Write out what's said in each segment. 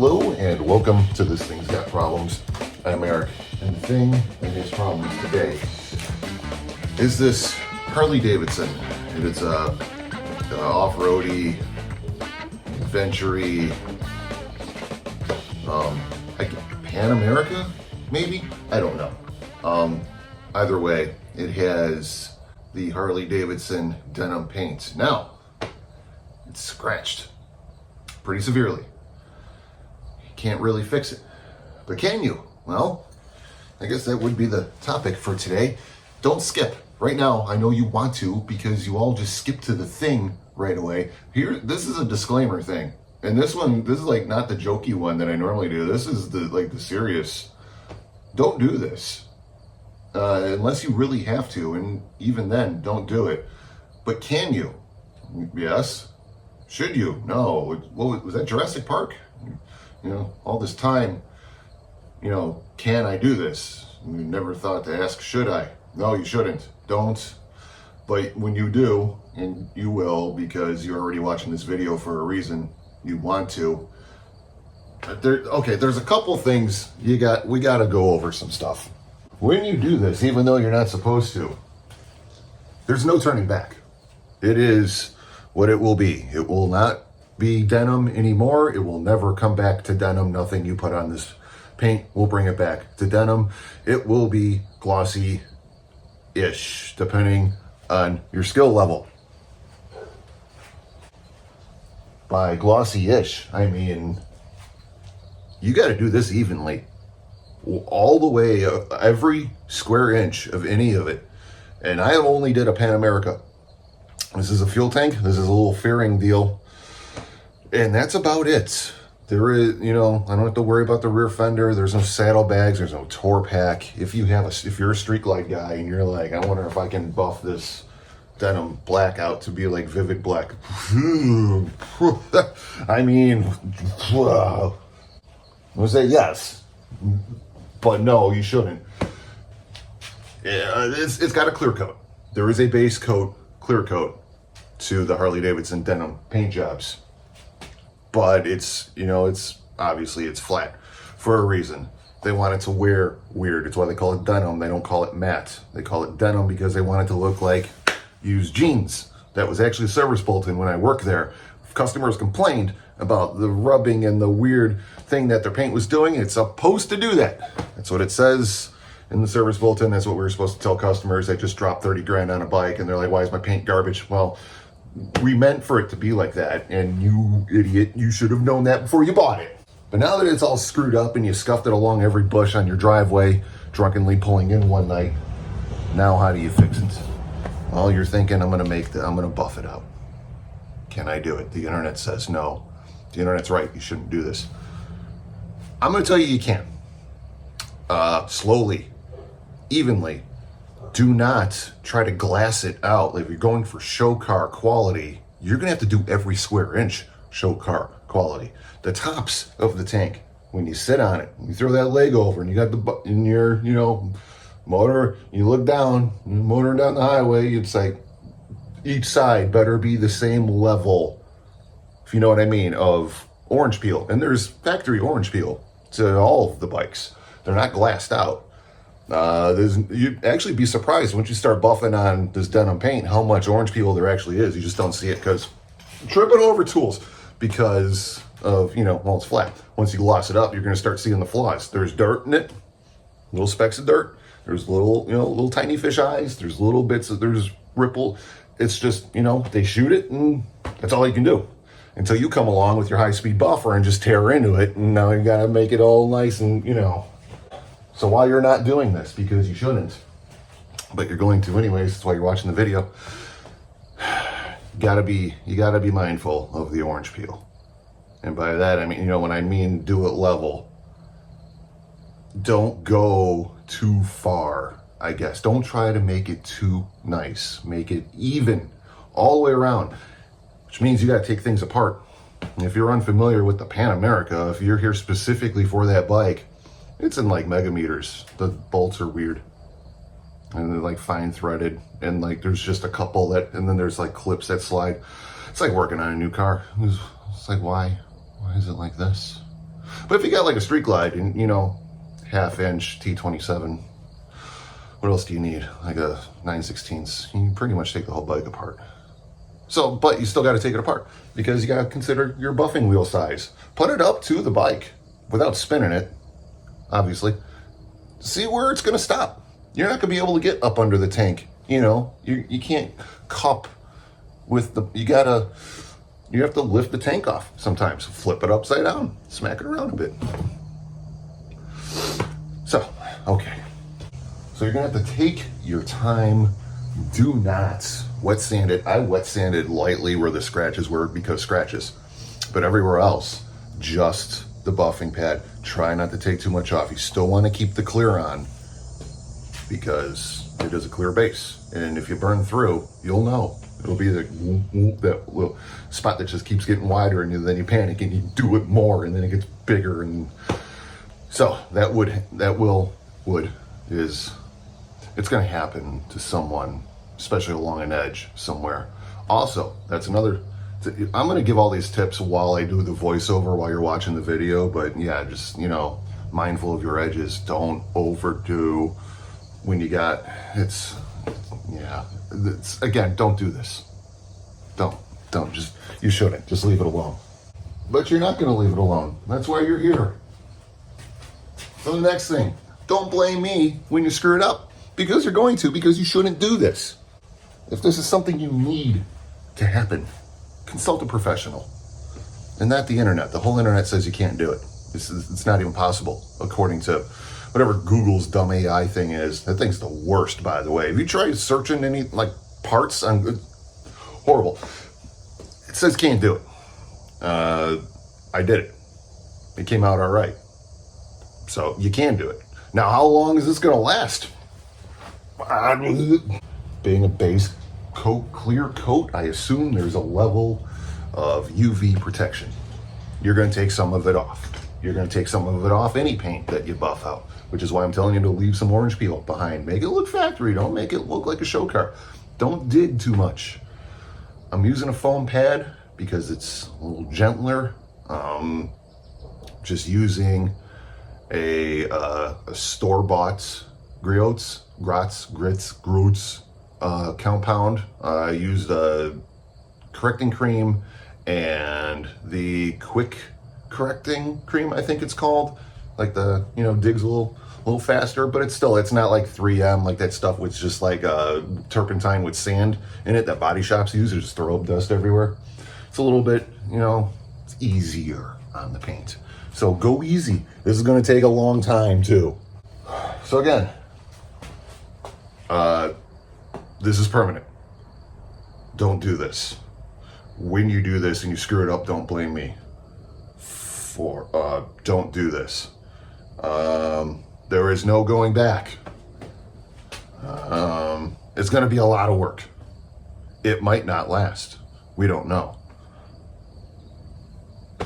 Hello and welcome to This Thing's Got Problems. I'm Eric, and the thing that has problems today is this Harley Davidson. And it's a off-roady, adventure-y, Pan America, maybe? I don't know. Either way, it has the Harley Davidson Denim paint. Now, it's scratched pretty severely. You can't really fix it. But can you? Well, I guess that would be the topic for today. Don't skip. Right now, I know you want to because you all just skip to the thing right away. Here, this is a disclaimer thing. And this is like not the jokey one that I normally do. This is the serious. Don't do this. Unless you really have to, and even then, don't do it. But can you? Yes. Should you? No. What was that, Jurassic Park? You know, all this time, can I do this? You never thought to ask, should I? No, you shouldn't. Don't. But when you do, and you will because you're already watching this video for a reason, you want to. There's a couple things we got to go over some stuff. When you do this, even though you're not supposed to, there's no turning back. It is what it will be. It will not be denim anymore. It will never come back to denim. Nothing you put on this paint will bring it back to denim. It will be glossy-ish, depending on your skill level. By glossy-ish, I mean, you got to do this evenly. All the way, every square inch of any of it. And I only did a Pan America. This is a fuel tank. This is a little fairing deal. And that's about it. There is, I don't have to worry about the rear fender. There's no saddlebags. There's no tour pack. If you're a street glide guy and you're like, I wonder if I can buff this denim black out to be like vivid black. I mean, I would say yes. But no, you shouldn't. It's got a clear coat. There is a base coat, clear coat to the Harley Davidson denim paint jobs. But it's obviously it's flat for a reason. They want it to wear weird. It's why they call it denim. They don't call it matte. They call it denim because they want it to look like used jeans. That was actually service bulletin when I worked there. Customers complained about the rubbing and the weird thing that their paint was doing. It's supposed to do that. That's what it says in the service bulletin. That's what we were supposed to tell customers. They just dropped 30 grand on a bike and they're like, why is my paint garbage? Well, we meant for it to be like that. And you idiot, you should have known that before you bought it. But now that it's all screwed up and you scuffed it along every bush on your driveway, drunkenly pulling in one night, now how do you fix it? Well, you're thinking, I'm going to buff it out. Can I do it? The internet says no. The internet's right. You shouldn't do this. I'm going to tell you can. Slowly, evenly. Do not try to glass it out. If you're going for show car quality, you're going to have to do every square inch show car quality. The tops of the tank, when you sit on it, you throw that leg over and you got in your, motor, you look down, motoring down the highway, it's like each side better be the same level, if you know what I mean, of orange peel. And there's factory orange peel to all of the bikes. They're not glassed out. You'd actually be surprised once you start buffing on this denim paint how much orange peel there actually is. You just don't see it because tripping over tools because of, it's flat. Once you gloss it up, you're going to start seeing the flaws. There's dirt in it, little specks of dirt. There's little tiny fish eyes. There's little bits there's ripple. It's just, they shoot it and that's all you can do until you come along with your high-speed buffer and just tear into it. And now you got to make it all nice and, So while you're not doing this, because you shouldn't, but you're going to anyways, that's why you're watching the video, you gotta be mindful of the orange peel. And by that, I mean, when I mean do it level, don't go too far, I guess. Don't try to make it too nice. Make it even all the way around, which means you gotta take things apart. And if you're unfamiliar with the Pan America, if you're here specifically for that bike, it's in like megameters. The bolts are weird. And they're like fine threaded. And like there's just a couple and then there's like clips that slide. It's like working on a new car. It's like, why? Why is it like this? But if you got like a street glide and, you know, half-inch T27, what else do you need? Like a 9/16, you can pretty much take the whole bike apart. So, but you still got to take it apart because you got to consider your buffing wheel size. Put it up to the bike without spinning it, obviously. See where it's going to stop. You're not going to be able to get up under the tank. You know, you can't cup with the, you have to lift the tank off sometimes. Flip it upside down, smack it around a bit. So, okay. So you're going to have to take your time. Do not wet sand it. I wet sanded lightly where the scratches were because scratches. But everywhere else, just the buffing pad. Try not to take too much off. You still want to keep the clear on because it is a clear base. And if you burn through, you'll know. It'll be that little spot that just keeps getting wider, and then you panic and you do it more, and then it gets bigger. And so it's going to happen to someone, especially along an edge somewhere. Also, that's another, I'm going to give all these tips while I do the voiceover while you're watching the video, but yeah, just, you know, mindful of your edges. Don't overdo when you got, again, don't do this. Don't, you shouldn't. Just leave it alone. But you're not going to leave it alone. That's why you're here. So the next thing, don't blame me when you screw it up. Because you're going to, because you shouldn't do this. If this is something you need to happen, consult a professional. And not the internet. The whole internet says you can't do it. It's not even possible, according to whatever Google's dumb AI thing is. That thing's the worst, by the way. Have you tried searching any, like, parts on, horrible. It says can't do it. I did it. It came out all right. So you can do it. Now, how long is this going to last? Being a base coat, clear coat, I assume there's a level of UV protection. You're going to take some of it off. You're going to take some of it off any paint that you buff out, which is why I'm telling you to leave some orange peel behind. Make it look factory. Don't make it look like a show car. Don't dig too much. I'm using a foam pad because it's a little gentler. Just using a store-bought grits compound. I used correcting cream and the quick correcting cream, I think it's called. Like the, you know, digs a little faster, but it's not like 3M, like that stuff with just like turpentine with sand in it that body shops use. They just throw up dust everywhere. It's a little bit, you know, it's easier on the paint. So go easy. This is going to take a long time too. So again, this is permanent. Don't do this. When you do this and you screw it up, don't blame me. Don't do this. There is no going back. It's going to be a lot of work. It might not last. We don't know. I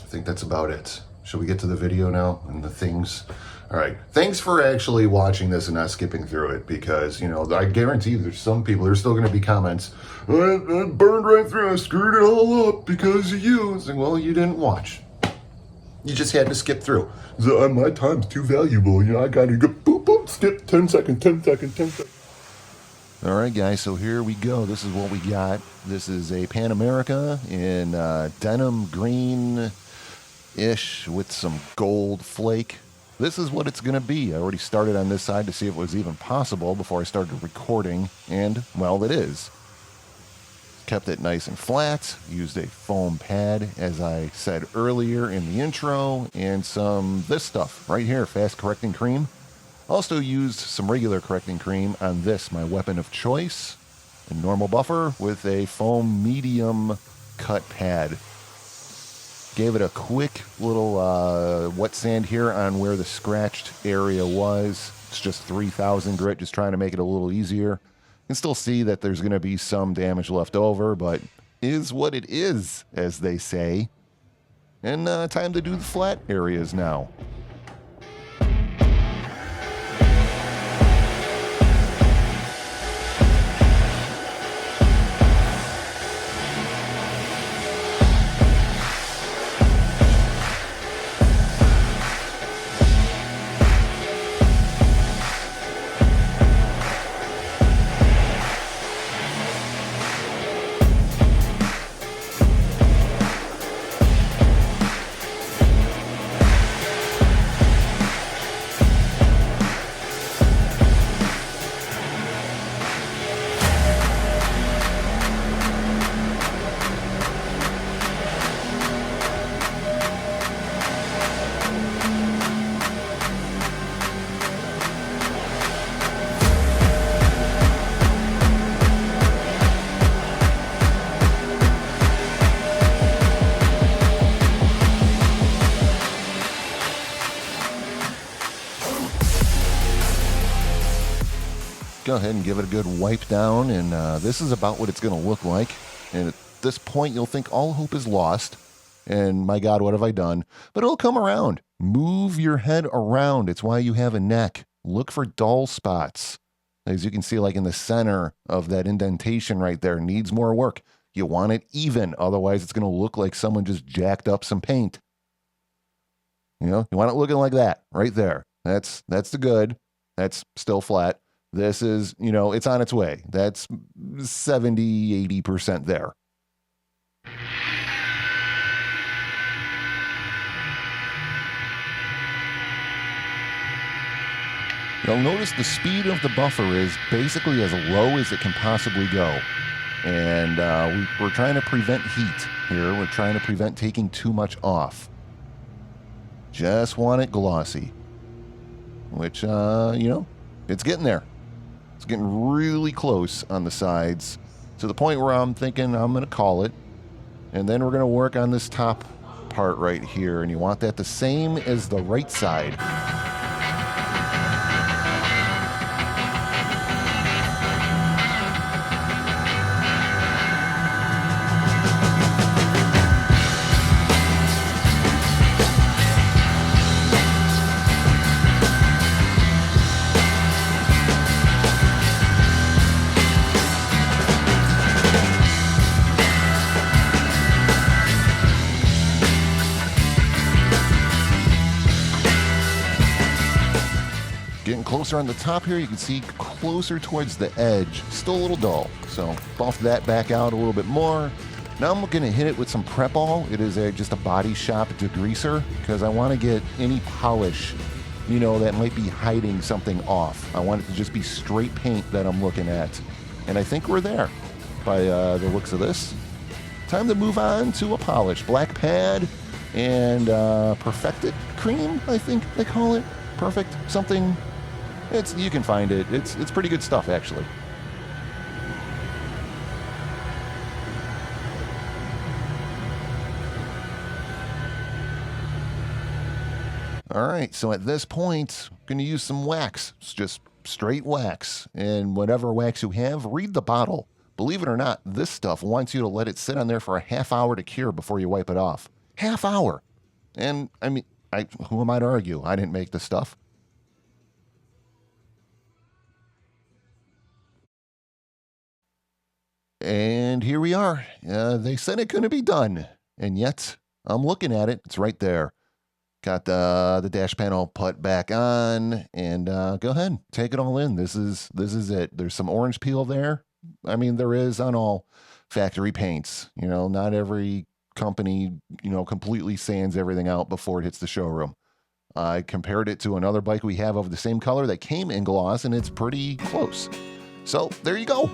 think that's about it. Should we get to the video now and the things? All right. Thanks for actually watching this and not skipping through it, because, you know, I guarantee there's some people, there's still going to be comments. I burned right through. I screwed it all up because of you. It's like, well, you didn't watch. You just had to skip through. So, my time's too valuable. You know, I got to go boop, boop, skip 10 seconds, 10 seconds, 10 seconds. All right, guys, so here we go. This is what we got. This is a Pan America in denim green-ish with some gold flake. This is what it's going to be. I already started on this side to see if it was even possible before I started recording, and, well, it is. Kept it nice and flat, used a foam pad, as I said earlier in the intro, and this stuff right here, fast correcting cream. Also used some regular correcting cream on this, my weapon of choice, a normal buffer with a foam medium cut pad. Gave it a quick little wet sand here on where the scratched area was. It's just 3000 grit, just trying to make it a little easier. You can still see that there's going to be some damage left over, but is what it is, as they say. And time to do the flat areas now. go ahead and give it a good wipe down, and this is about what it's going to look like. And at this point, you'll think all hope is lost, and my God, what have I done? But it'll come around. Move your head around. It's why you have a neck. Look for dull spots. As you can see, like in the center of that indentation right there, needs more work. You want it even, otherwise it's going to look like someone just jacked up some paint. You know, you want it looking like that right there. That's the good. That's still flat. This is, you know, it's on its way. That's 70, 80% there. You'll notice the speed of the buffer is basically as low as it can possibly go. And we're trying to prevent heat here. We're trying to prevent taking too much off. Just want it glossy. Which, you know, it's getting there. It's getting really close on the sides to the point where I'm thinking I'm going to call it. And then we're going to work on this top part right here. And you want that the same as the right side. Getting closer on the top here, you can see closer towards the edge. Still a little dull, so buff that back out a little bit more. Now I'm going to hit it with some Prep All. It is just a body shop degreaser because I want to get any polish, you know, that might be hiding something off. I want it to just be straight paint that I'm looking at. And I think we're there by the looks of this. Time to move on to a polish. Black pad and perfected cream, I think they call it. Perfect something. You can find it. It's pretty good stuff, actually. All right, so at this point, I'm going to use some wax. It's just straight wax. And whatever wax you have, read the bottle. Believe it or not, this stuff wants you to let it sit on there for a half hour to cure before you wipe it off. Half hour. And, I mean, who am I to argue? I didn't make this stuff. And here we are. They said it couldn't be done. And yet, I'm looking at it. It's right there. Got the dash panel put back on. And go ahead. Take it all in. This is it. There's some orange peel there. I mean, there is on all factory paints. You know, not every company, you know, completely sands everything out before it hits the showroom. I compared it to another bike we have of the same color that came in gloss, and it's pretty close. So there you go.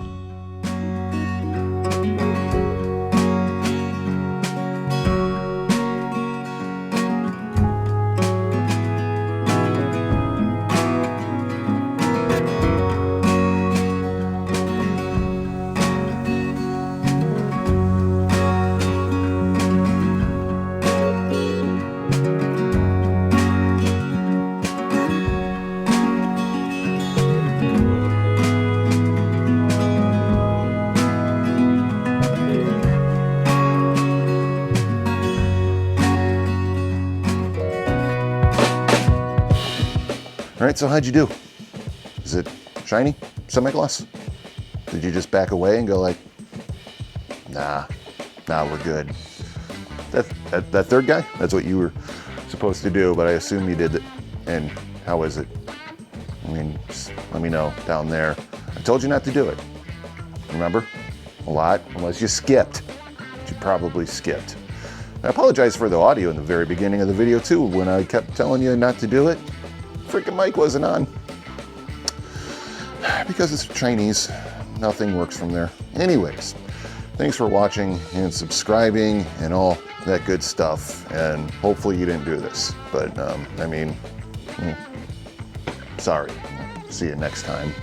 All right, so how'd you do? Is it shiny, semi-gloss? Did you just back away and go like, nah, we're good? That third guy, that's what you were supposed to do, but I assume you did it. And how is it? I mean, just let me know down there. I told you not to do it. Remember? A lot, unless you skipped. But you probably skipped. I apologize for the audio in the very beginning of the video too, when I kept telling you not to do it. Freaking mic wasn't on. Because it's Chinese, nothing works from there. Anyways, thanks for watching and subscribing and all that good stuff. And hopefully you didn't do this. But, I mean, sorry. See you next time.